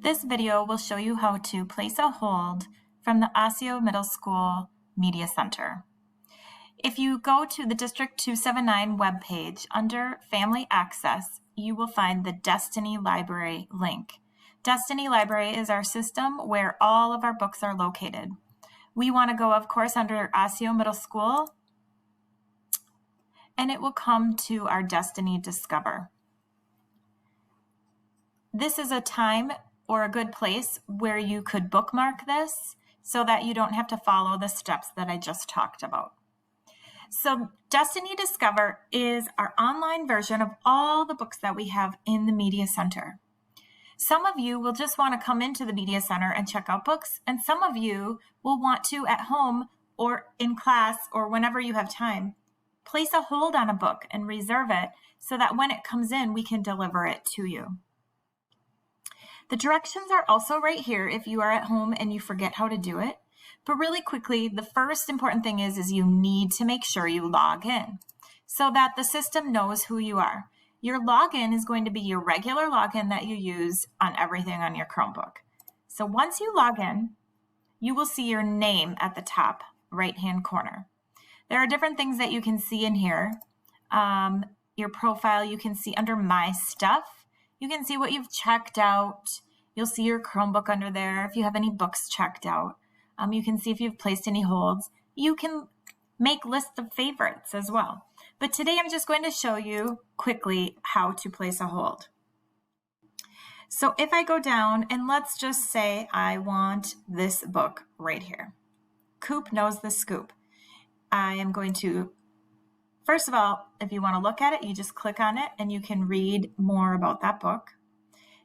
This video will show you how to place a hold from the Osseo Middle School Media Center. If you go to the District 279 webpage under Family Access, you will find the Destiny Library link. Destiny Library is our system where all of our books are located. We want to go, of course, under Osseo Middle School, and it will come to our Destiny Discover. This is a time or a good place where you could bookmark this so that you don't have to follow the steps that I just talked about. So Destiny Discover is our online version of all the books that we have in the Media Center. Some of you will just want to come into the Media Center and check out books, and some of you will want to, at home or in class or whenever you have time, place a hold on a book and reserve it so that when it comes in, we can deliver it to you. The directions are also right here if you are at home and you forget how to do it. But really quickly, the first important thing is you need to make sure you log in so that the system knows who you are. Your login is going to be your regular login that you use on everything on your Chromebook. So once you log in, you will see your name at the top right-hand corner. There are different things that you can see in here. Your profile you can see under My Stuff. You can see what you've checked out. You'll see your Chromebook under there if you have any books checked out. You can see if you've placed any holds. You can make lists of favorites as well. But today I'm just going to show you quickly how to place a hold. So if I go down and let's just say I want this book right here. Coop Knows the Scoop. I am going to, first of all, if you want to look at it, you just click on it and you can read more about that book.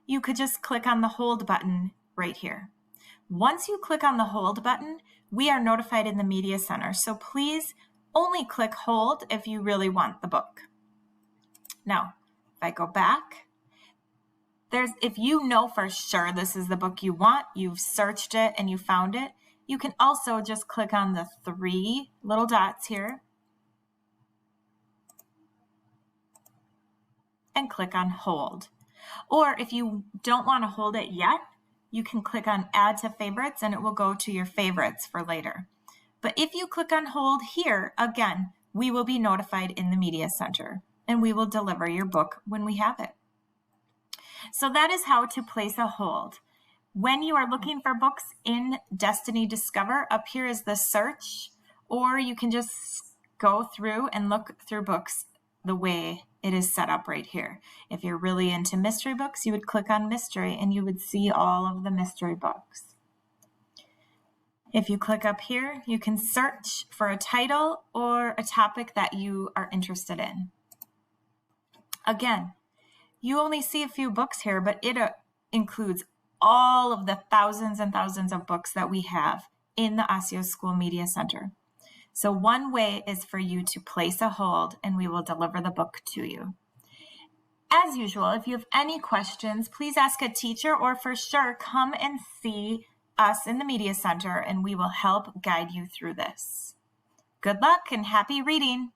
You could just click on the hold button right here. Once you click on the hold button, we are notified in the Media Center. So please only click hold if you really want the book. Now, if I go back, if you know for sure this is the book you want, you've searched it and you found it, you can also just click on the 3 little dots here and click on hold. Or if you don't want to hold it yet, you can click on add to favorites and it will go to your favorites for later. But if you click on hold here, again, we will be notified in the Media Center and we will deliver your book when we have it. So that is how to place a hold. When you are looking for books in Destiny Discover, up here is the search, or you can just go through and look through books the way it is set up right here. If you're really into mystery books, you would click on mystery and you would see all of the mystery books. If you click up here, you can search for a title or a topic that you are interested in. Again, you only see a few books here, but it includes all of the thousands and thousands of books that we have in the Osseo School Media Center. So one way is for you to place a hold and we will deliver the book to you. As usual, if you have any questions, please ask a teacher or for sure come and see us in the Media Center and we will help guide you through this. Good luck and happy reading!